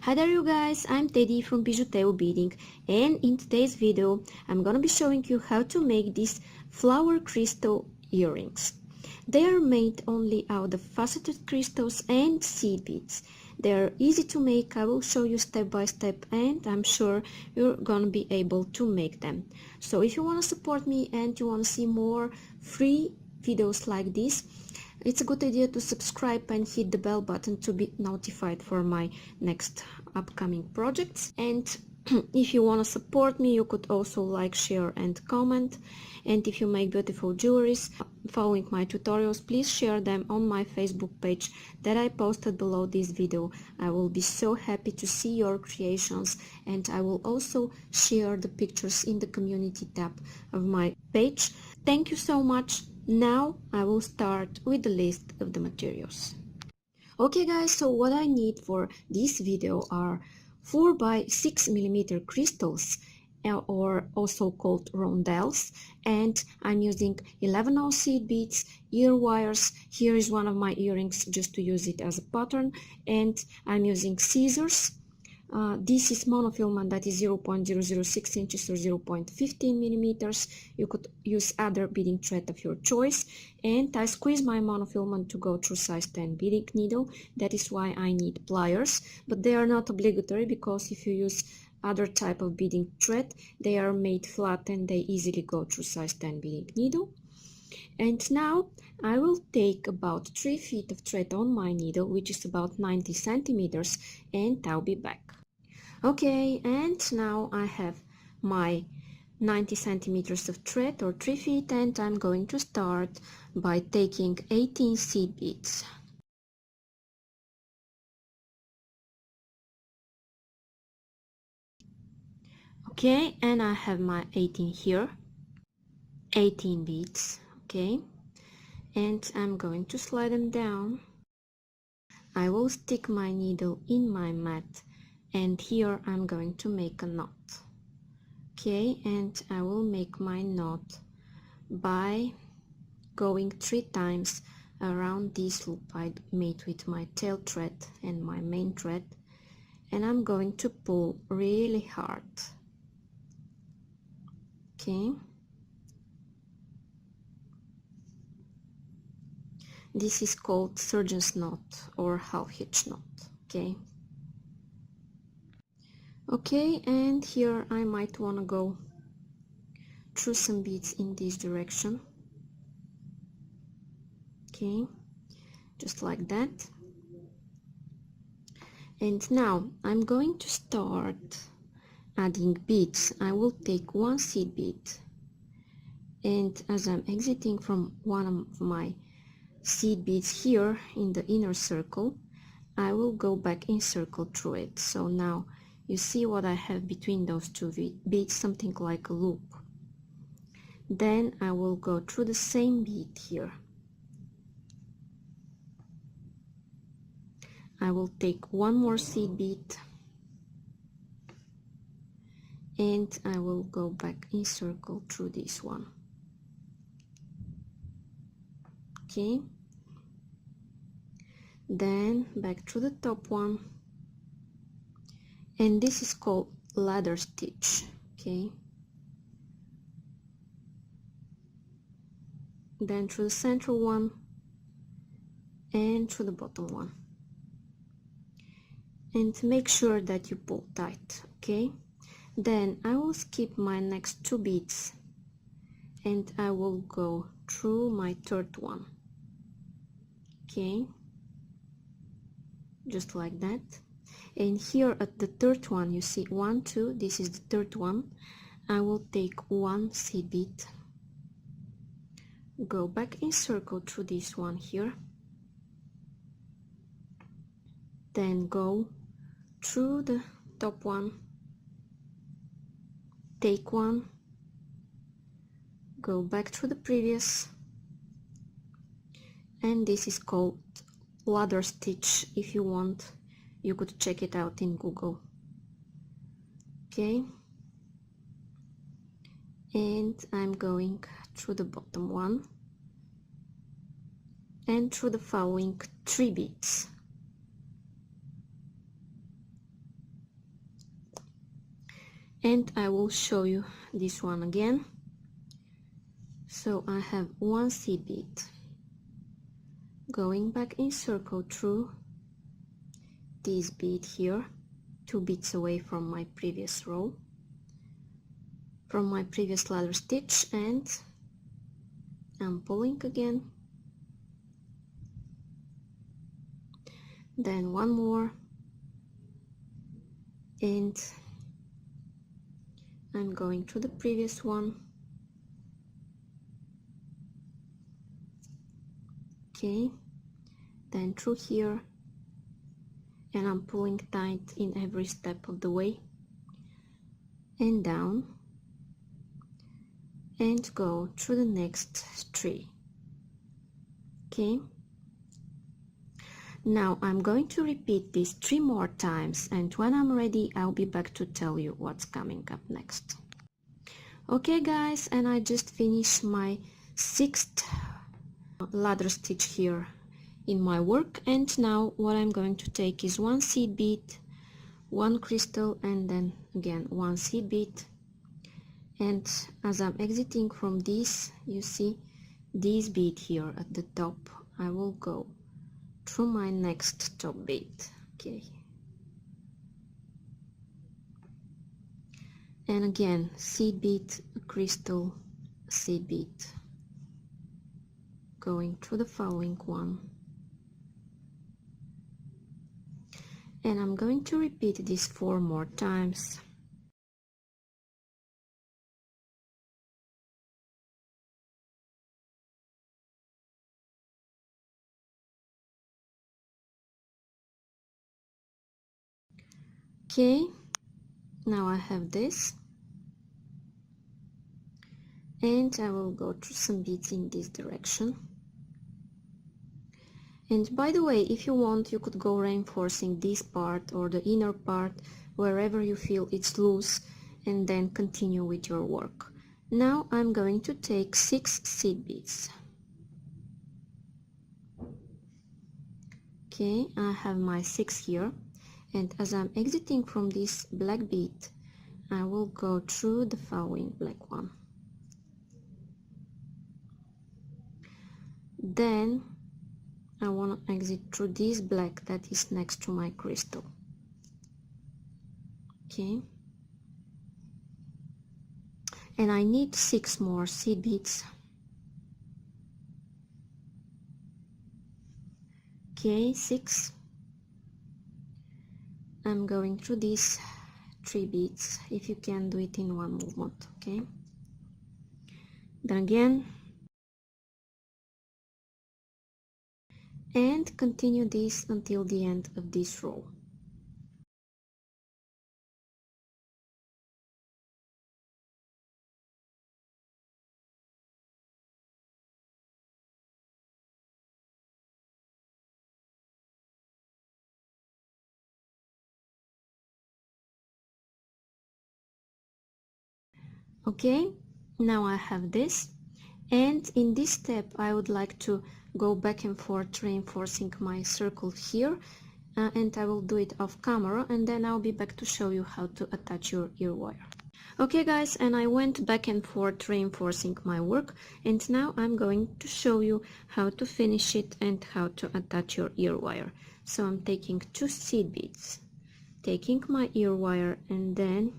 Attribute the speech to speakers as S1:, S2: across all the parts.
S1: Hi there you guys, I'm Teddy from BijuTeo Beading, and in today's video I'm gonna be showing you how to make these flower crystal earrings. They are made only out of faceted crystals and seed beads. They are easy to make. I will show you step by step, and I'm sure you're gonna be able to make them. So if you want to support me and you want to see more free videos like this, it's a good idea to subscribe and hit the bell button to be notified for my next upcoming projects. And if you want to support me, you could also like, share and comment. And if you make beautiful jewelries following my tutorials, please share them on my Facebook page that I posted below this video. I will be so happy to see your creations, and I will also share the pictures in the community tab of my page. Thank you so much. Now I will start with the list of the materials. Okay guys, so what I need for this video are 4 by 6 millimeter crystals, or also called roundelles, and I'm using 11 seed beads, ear wires. Here is one of my earrings just to use it as a pattern, and I'm using scissors. This is monofilament, that is 0.006 inches or 0.15 millimeters. You could use other beading thread of your choice, and I squeeze my monofilament to go through size 10 beading needle. That is why I need pliers, but they are not obligatory, because if you use other type of beading thread, they are made flat and they easily go through size 10 beading needle. And now I will take about 3 feet of thread on my needle, which is about 90 centimeters, and I'll be back. Okay, and now I have my 90 centimeters of thread, or 3 feet, and I'm going to start by taking 18 seed beads. Okay, and I have my 18 here, 18 beads, okay, and I'm going to slide them down. I will stick my needle in my mat, and here I'm going to make a knot. Okay, and I will make my knot by going 3 times around this loop I made with my tail thread and my main thread, and I'm going to pull really hard. Okay, this is called surgeon's knot or half hitch knot. Okay, and here I might want to go through some beads in this direction. Okay, just like that. And now I'm going to start adding beads. I will take 1 seed bead, and as I'm exiting from one of my seed beads here in the inner circle, I will go back in circle through it. So now you see what I have between those 2 beads, something like a loop. Then I will go through the same bead here. I will take 1 more seed bead, and I will go back in circle through this one. Okay, then back to the top one, and this is called ladder stitch. Okay, then through the central one and through the bottom one, and make sure that you pull tight. Okay, then I will skip my next 2 beads, and I will go through my 3rd one. Okay, just like that. And here at the 3rd one, you see 1, 2, this is the 3rd one. I will take 1 seed bead, go back in circle through this one here, then go through the top one, take 1, go back through the previous, and this is called ladder stitch. If you want, you could check it out in Google. Okay, and I'm going through the bottom one and through the following 3 beads. and I will show you this one again. So I have one seed bead going back in circle through this bead here, 2 beads away from my previous row, from my previous ladder stitch, and I'm pulling again, then one more, and I'm going to the previous one. Okay, then through here, and I'm pulling tight in every step of the way, and down, and go through the next 3. Okay, now I'm going to repeat this 3 more times, and when I'm ready I'll be back to tell you what's coming up next. Okay guys, and I just finished my 6th ladder stitch here in my work, and now what I'm going to take is 1 seed bead, 1 crystal, and then again 1 seed bead, and as I'm exiting from this, you see this bead here at the top, I will go through my next top bead. Okay, and again seed bead, crystal, seed bead, going through the following one, and I'm going to repeat this 4 more times. Okay, now I have this, and I will go through some beads in this direction. And by the way, if you want, you could go reinforcing this part or the inner part wherever you feel it's loose, and then continue with your work. Now I'm going to take 6 seed beads. Okay, I have my 6 here, and as I'm exiting from this black bead, I will go through the following black one. Then I want to exit through this black that is next to my crystal. Okay, and I need 6 more seed beads. Okay, 6. I'm going through these 3 beads, if you can do it in one movement. Okay, then again, and continue this until the end of this row. Okay, now I have this, and in this step I would like to go back and forth reinforcing my circle here, and I will do it off camera, and then I'll be back to show you how to attach your ear wire. Okay guys, and I went back and forth reinforcing my work, and now I'm going to show you how to finish it and how to attach your ear wire. So I'm taking 2 seed beads, taking my ear wire, and then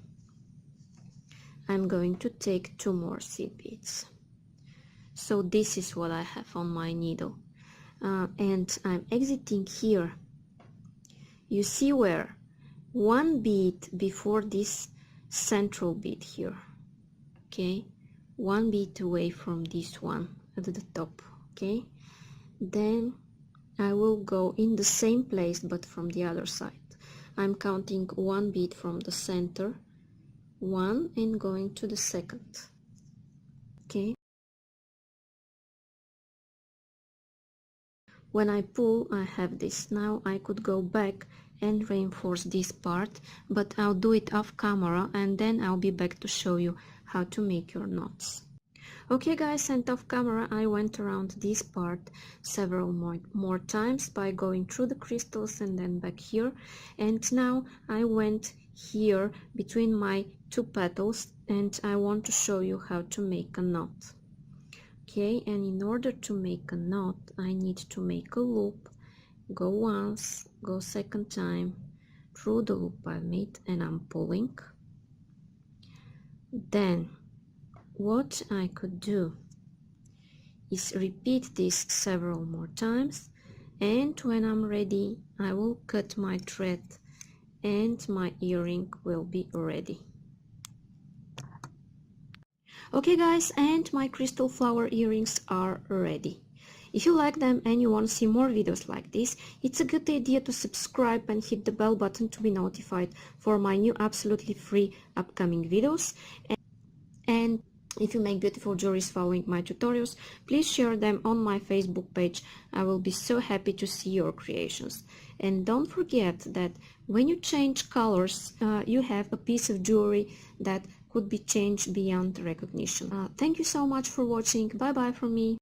S1: I'm going to take 2 more seed beads. So this is what I have on my needle, and I'm exiting here. You see where 1 bead before this central bead here, okay, 1 bead away from this one at the top. Okay, then I will go in the same place but from the other side. I'm counting 1 bead from the center, 1, and going to the second. Okay, when I pull, I have this. Now I could go back and reinforce this part, but I'll do it off camera, and then I'll be back to show you how to make your knots. Okay guys, and off camera I went around this part several more times by going through the crystals and then back here, and now I went here between my two petals, and I want to show you how to make a knot. Okay, and in order to make a knot, I need to make a loop, go once, go second time through the loop I made, and I'm pulling. Then what I could do is repeat this several more times, and when I'm ready I will cut my thread and my earring will be ready. Okay guys, and my crystal flower earrings are ready. If you like them and you want to see more videos like this, it's a good idea to subscribe and hit the bell button to be notified for my new absolutely free upcoming videos. And if you make beautiful jewelries following my tutorials, please share them on my Facebook page. I will be so happy to see your creations. And don't forget that when you change colors, you have a piece of jewelry that could be changed beyond recognition. Thank you so much for watching. Bye bye from me.